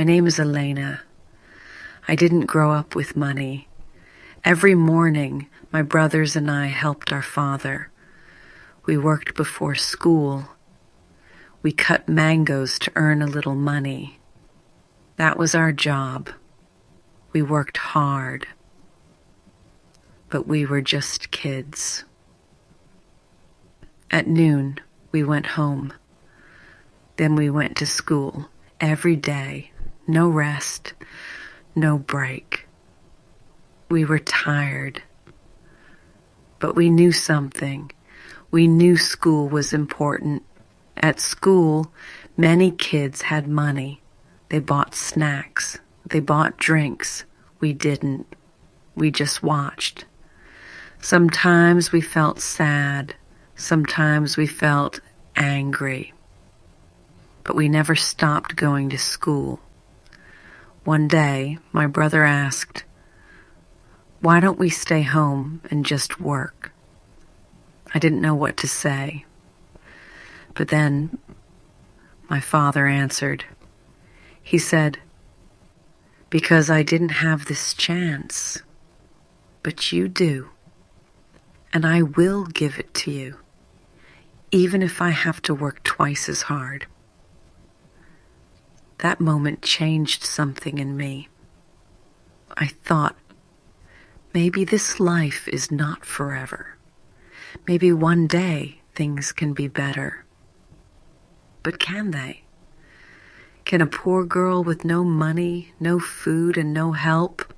My name is Elena. I didn't grow up with money. Every morning, my brothers and I helped our father. We worked before school. We cut mangoes to earn a little money. That was our job. We worked hard. But we were just kids. At noon, we went home. Then we went to school every day. No rest, no break. We were tired. But we knew something. We knew school was important. At school, many kids had money. They bought snacks. They bought drinks. We didn't. We just watched. Sometimes we felt sad. Sometimes we felt angry. But we never stopped going to school. One day, my brother asked, "Why don't we stay home and just work?" I didn't know what to say. But then my father answered. He said, "Because I didn't have this chance. But you do. And I will give it to you, even if I have to work twice as hard." That moment changed something in me. I thought, maybe this life is not forever. Maybe one day things can be better. But can they? Can a poor girl with no money, no food, and no help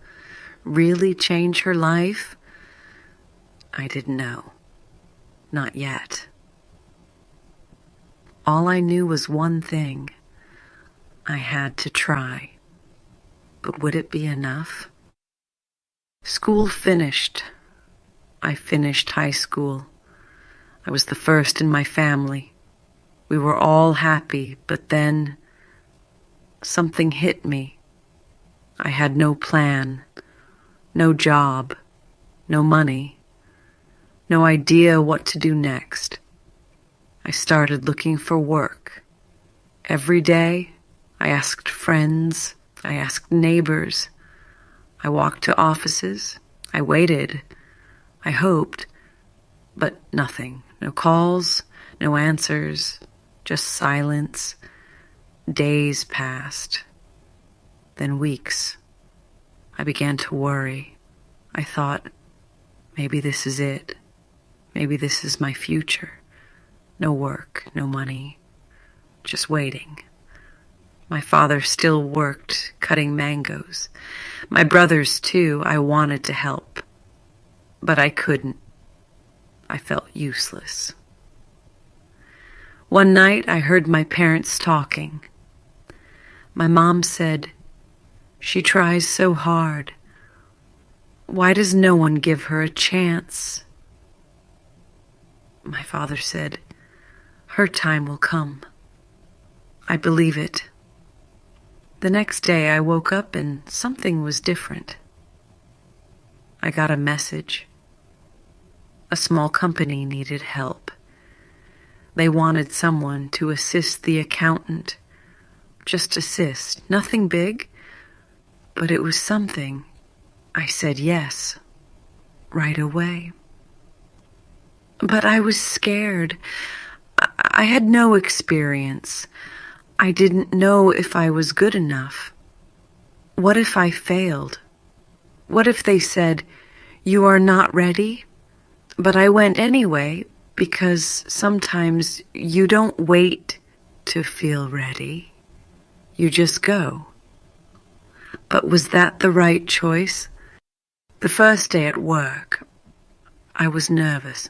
really change her life? I didn't know. Not yet. All I knew was one thing. I had to try. But would it be enough? School finished. I finished high school. I was the first in my family. We were all happy, but then something hit me. I had no plan, no job, no money, no idea what to do next. I started looking for work. Every day, I asked friends, I asked neighbors. I walked to offices. I waited. I hoped. But nothing. No calls, no answers, just silence. Days passed. Then weeks. I began to worry. I thought, maybe this is it. Maybe this is my future. No work, no money, just waiting. My father still worked cutting mangoes. My brothers, too, I wanted to help. But I couldn't. I felt useless. One night I heard my parents talking. My mom said, "She tries so hard. Why does no one give her a chance?" My father said, "Her time will come." I believe it. The next day I woke up and something was different. I got a message. A small company needed help. They wanted someone to assist the accountant. Just assist, nothing big, but it was something. I said yes, right away. But I was scared. I had no experience. I didn't know if I was good enough. What if I failed? What if they said, "You are not ready"? But I went anyway, because sometimes you don't wait to feel ready. You just go. But was that the right choice? The first day at work, I was nervous.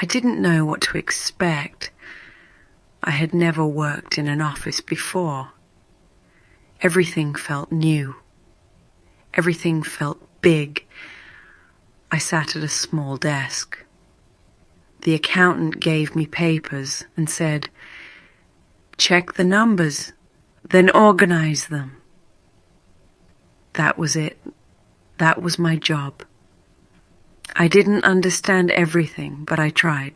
I didn't know what to expect. I had never worked in an office before. Everything felt new. Everything felt big. I sat at a small desk. The accountant gave me papers and said, "Check the numbers, then organize them." That was it. That was my job. I didn't understand everything, but I tried.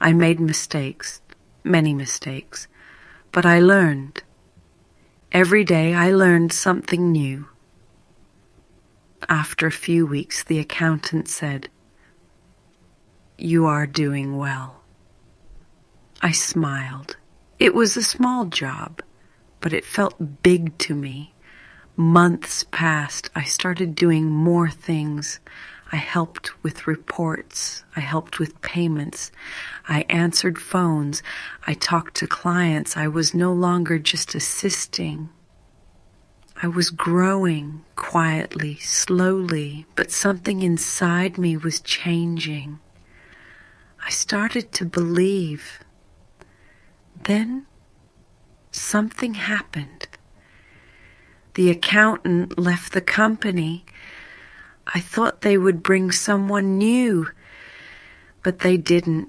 I made mistakes. Many mistakes, but I learned. Every day I learned something new. After a few weeks, the accountant said, "You are doing well." I smiled. It was a small job, but it felt big to me. Months passed. I started doing more things. I helped with reports. I helped with payments. I answered phones. I talked to clients. I was no longer just assisting. I was growing quietly, slowly, but something inside me was changing. I started to believe. Then something happened. The accountant left the company. I thought they would bring someone new, but they didn't.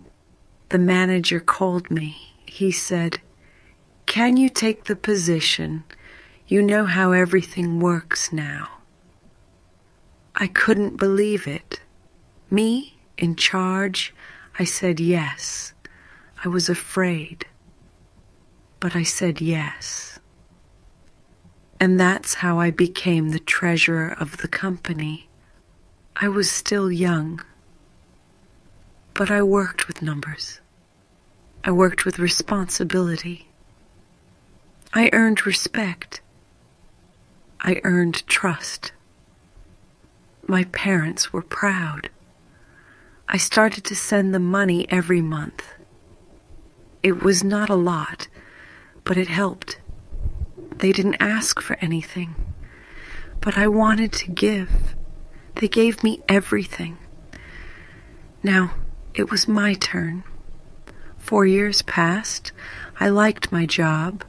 The manager called me. He said, "Can you take the position? You know how everything works now." I couldn't believe it. Me, in charge? I said yes. I was afraid, but I said yes. And that's how I became the treasurer of the company. I was still young, but I worked with numbers. I worked with responsibility. I earned respect. I earned trust. My parents were proud. I started to send them money every month. It was not a lot, but it helped. They didn't ask for anything, but I wanted to give. They gave me everything. Now, it was my turn. 4 years passed. I liked my job,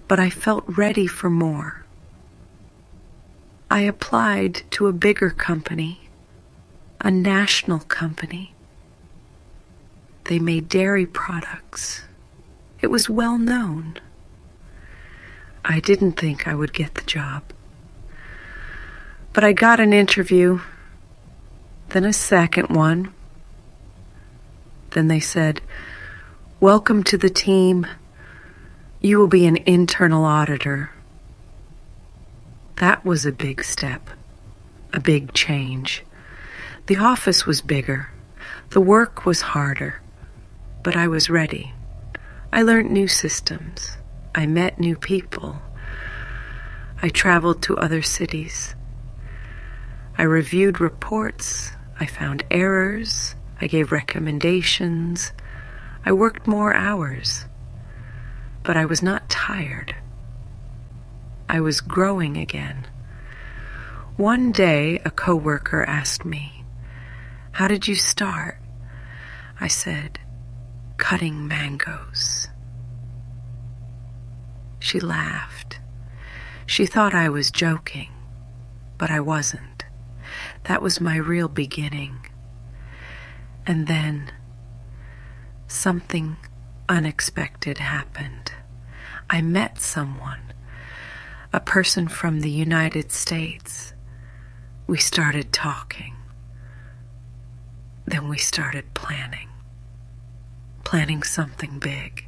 but I felt ready for more. I applied to a bigger company, a national company. They made dairy products. It was well known. I didn't think I would get the job. But I got an interview, then a second one. Then they said, "Welcome to the team. You will be an internal auditor." That was a big step, a big change. The office was bigger. The work was harder, but I was ready. I learned new systems. I met new people. I traveled to other cities. I reviewed reports. I found errors. I gave recommendations. I worked more hours, but I was not tired. I was growing again. One day, a coworker asked me, "How did you start?" I said, "Cutting mangoes." She laughed. She thought I was joking, but I wasn't. That was my real beginning. And then something unexpected happened. I met someone, a person from the United States. We started talking. Then we started planning something big.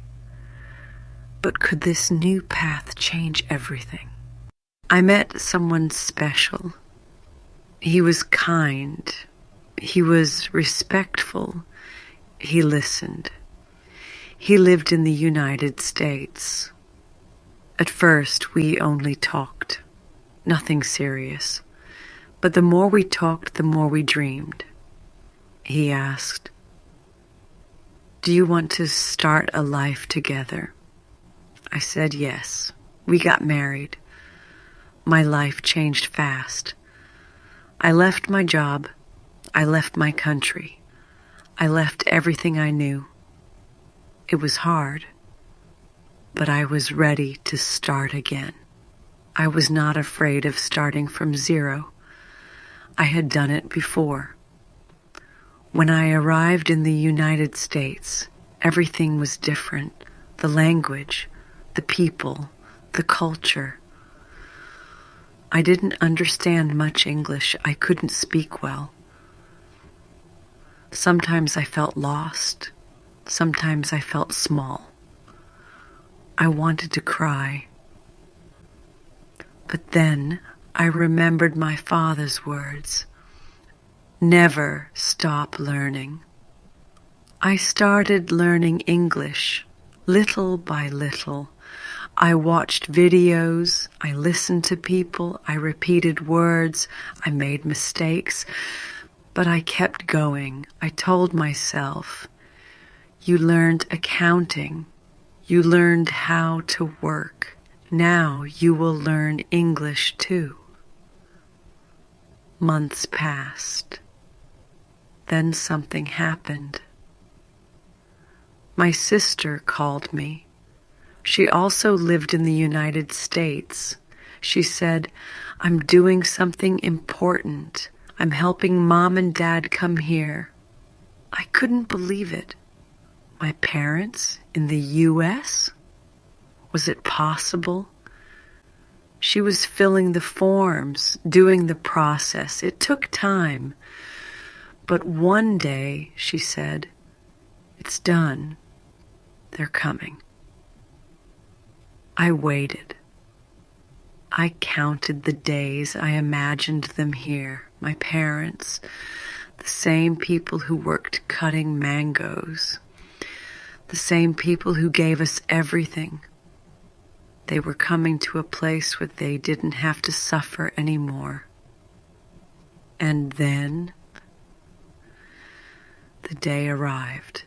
But could this new path change everything? I met someone special. He was kind. He was respectful. He listened. He lived in the United States. At first, we only talked. Nothing serious. But the more we talked, the more we dreamed. He asked, "Do you want to start a life together?" I said yes. We got married. My life changed fast. I left my job. I left my country. I left everything I knew. It was hard, but I was ready to start again. I was not afraid of starting from zero. I had done it before. When I arrived in the United States, everything was different. The language, the people, the culture. I didn't understand much English. I couldn't speak well. Sometimes I felt lost. Sometimes I felt small. I wanted to cry. But then I remembered my father's words. Never stop learning. I started learning English, little by little. I watched videos, I listened to people, I repeated words, I made mistakes, but I kept going. I told myself, you learned accounting, you learned how to work. Now you will learn English too. Months passed. Then something happened. My sister called me. She also lived in the United States. She said, I'm doing something important. I'm helping Mom and Dad come here. I couldn't believe it. My parents in the U.S.? Was it possible? She was filling the forms, doing the process. It took time. But one day, she said, it's done. They're coming. I waited. I counted the days. I imagined them here, my parents, the same people who worked cutting mangoes, the same people who gave us everything. They were coming to a place where they didn't have to suffer anymore. And then the day arrived.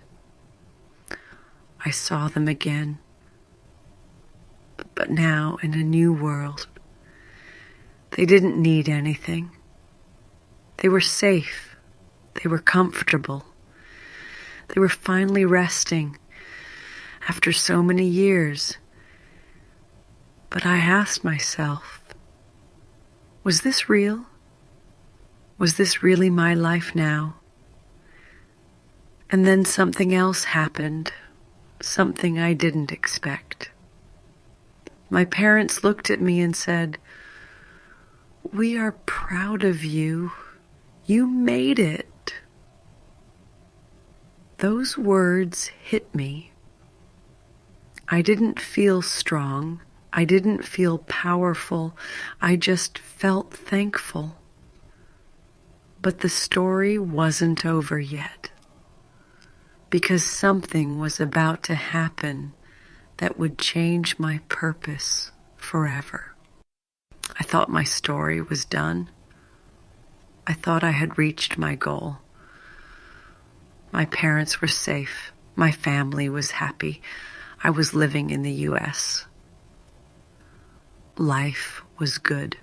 I saw them again, but now in a new world. They didn't need anything. They were safe. They were comfortable. They were finally resting after so many years. But I asked myself, was this real? Was this really my life now? And then something else happened, something I didn't expect. My parents looked at me and said, we are proud of you. You made it. Those words hit me. I didn't feel strong. I didn't feel powerful. I just felt thankful. But the story wasn't over yet, because something was about to happen that would change my purpose forever. I thought my story was done. I thought I had reached my goal. My parents were safe. My family was happy. I was living in the U.S. Life was good.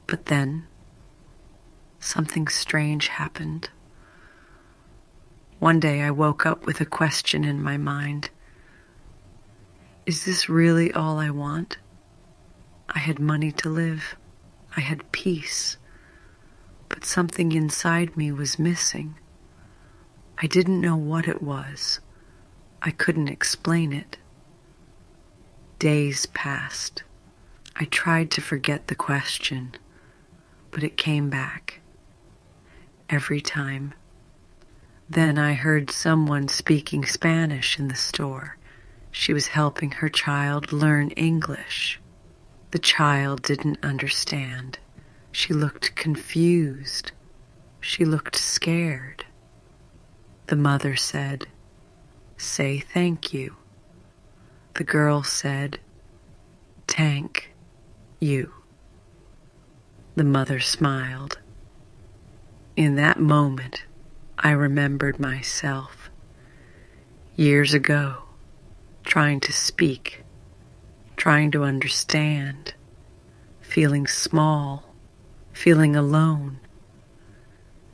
But then, something strange happened. One day I woke up with a question in my mind. Is this really all I want? I had money to live. I had peace. But something inside me was missing. I didn't know what it was. I couldn't explain it. Days passed. I tried to forget the question, but it came back. Every time. Then I heard someone speaking Spanish in the store. She was helping her child learn English. The child didn't understand. She looked confused. She looked scared. The mother said, "Say thank you." The girl said, "Tank you." The mother smiled. In that moment, I remembered myself. Years ago, trying to speak, trying to understand, feeling small, feeling alone.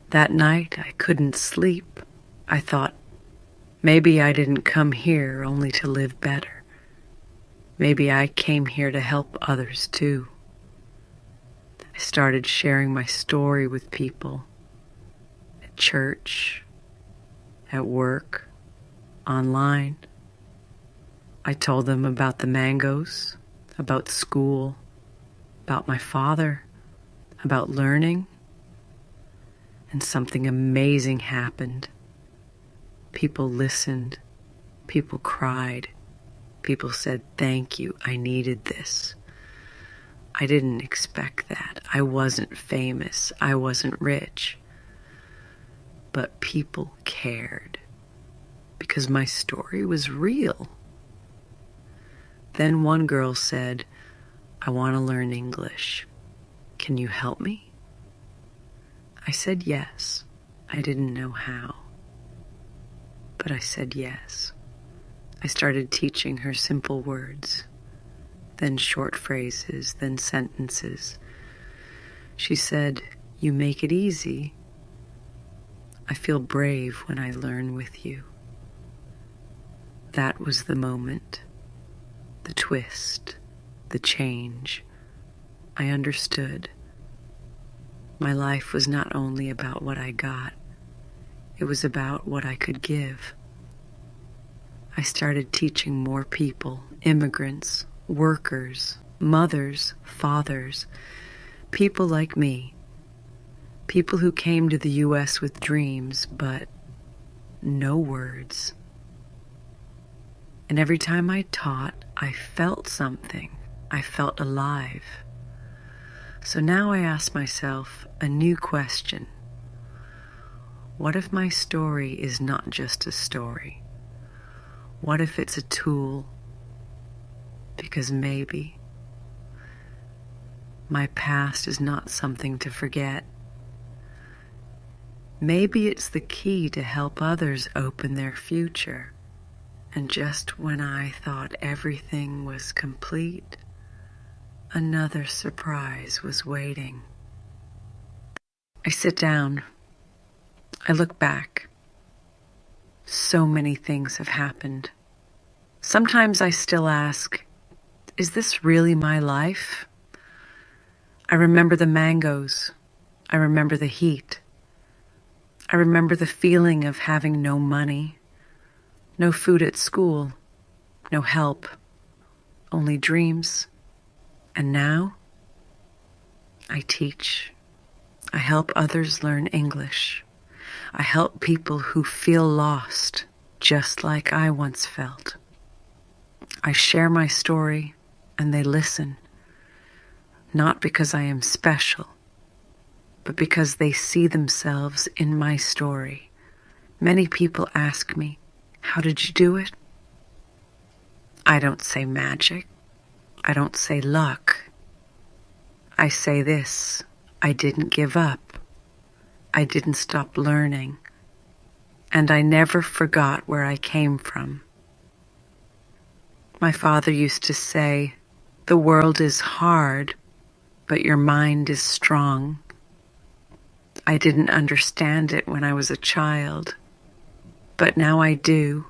That night, I couldn't sleep. I thought, maybe I didn't come here only to live better. Maybe I came here to help others too. I started sharing my story with people at church, at work, online. I told them about the mangoes, about school, about my father, about learning, and something amazing happened. People listened. People cried. People said, "Thank you, I needed this." I didn't expect that. I wasn't famous. I wasn't rich. But people cared because my story was real. Then one girl said, "I want to learn English. Can you help me?" I said yes. I didn't know how, but I said yes. I started teaching her simple words, then short phrases, then sentences. She said, "You make it easy. I feel brave when I learn with you." That was the moment, the twist, the change. I understood. My life was not only about what I got, it was about what I could give. I started teaching more people, immigrants, workers, mothers, fathers, people like me, people who came to the U.S. with dreams, but no words. And every time I taught, I felt something. I felt alive. So now I ask myself a new question. What if my story is not just a story? What if it's a tool? Because maybe my past is not something to forget. Maybe it's the key to help others open their future. And just when I thought everything was complete, another surprise was waiting. I sit down. I look back. So many things have happened. Sometimes I still ask, is this really my life? I remember the mangoes. I remember the heat. I remember the feeling of having no money, no food at school, no help, only dreams. And now, I teach. I help others learn English. I help people who feel lost, just like I once felt. I share my story, and they listen, not because I am special, but because they see themselves in my story. Many people ask me, "How did you do it?" I don't say magic. I don't say luck. I say this: I didn't give up. I didn't stop learning. And I never forgot where I came from. My father used to say, "The world is hard, but your mind is strong." I didn't understand it when I was a child, but now I do.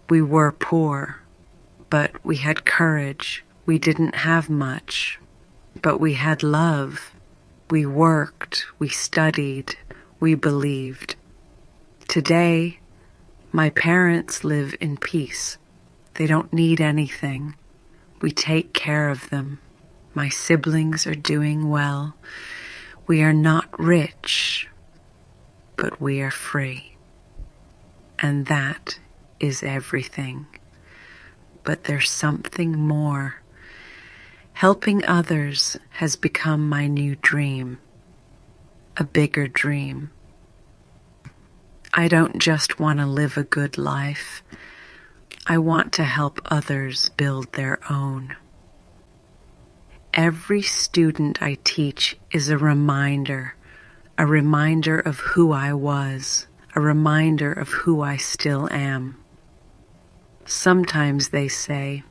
We were poor, but we had courage. We didn't have much, but we had love. We worked, we studied, we believed. Today, my parents live in peace. They don't need anything. We take care of them. My siblings are doing well. We are not rich, but we are free. And that is everything. But there's something more. Helping others has become my new dream, a bigger dream. I don't just want to live a good life. I want to help others build their own. Every student I teach is a reminder of who I was, a reminder of who I still am. Sometimes they say,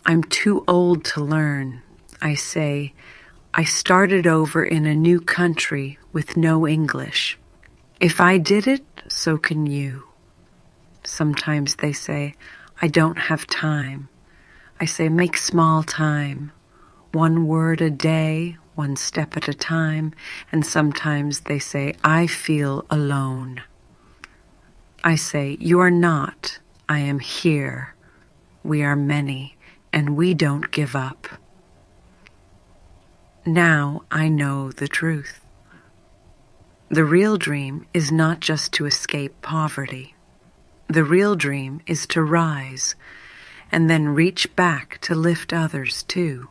"I'm too old to learn." I say, "I started over in a new country with no English. If I did it, so can you." Sometimes they say, "I don't have time." I say, "Make small time. One word a day, one step at a time." And sometimes they say, "I feel alone." I say, "You are not. I am here. We are many, and we don't give up." Now I know the truth. The real dream is not just to escape poverty. The real dream is to rise and then reach back to lift others too.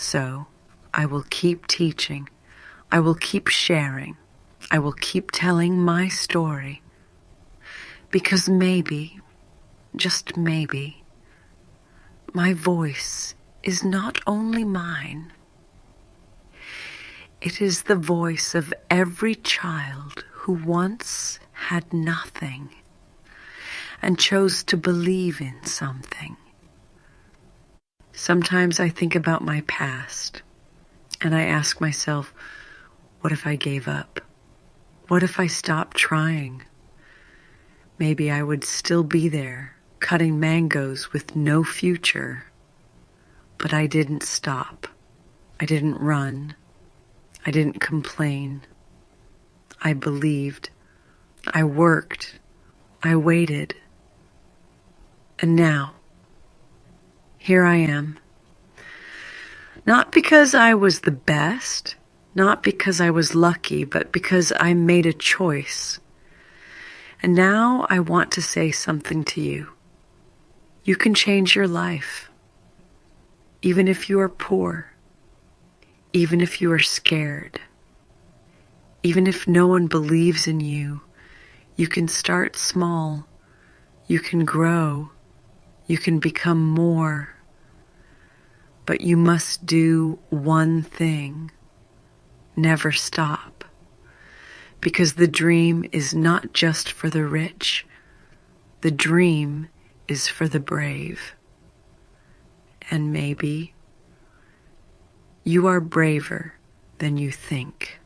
So I will keep teaching. I will keep sharing. I will keep telling my story. Because maybe, just maybe, my voice is not only mine. It is the voice of every child who once had nothing and chose to believe in something. Sometimes I think about my past and I ask myself, what if I gave up? What if I stopped trying? Maybe I would still be there, cutting mangoes with no future. But I didn't stop. I didn't run. I didn't complain. I believed. I worked. I waited. And now, here I am. Not because I was the best, not because I was lucky, but because I made a choice. And now I want to say something to you. You can change your life. Even if you are poor. Even if you are scared. Even if no one believes in you, you can start small. You can grow. You can become more. But you must do one thing. Never stop. Because the dream is not just for the rich. The dream is for the brave. And maybe you are braver than you think.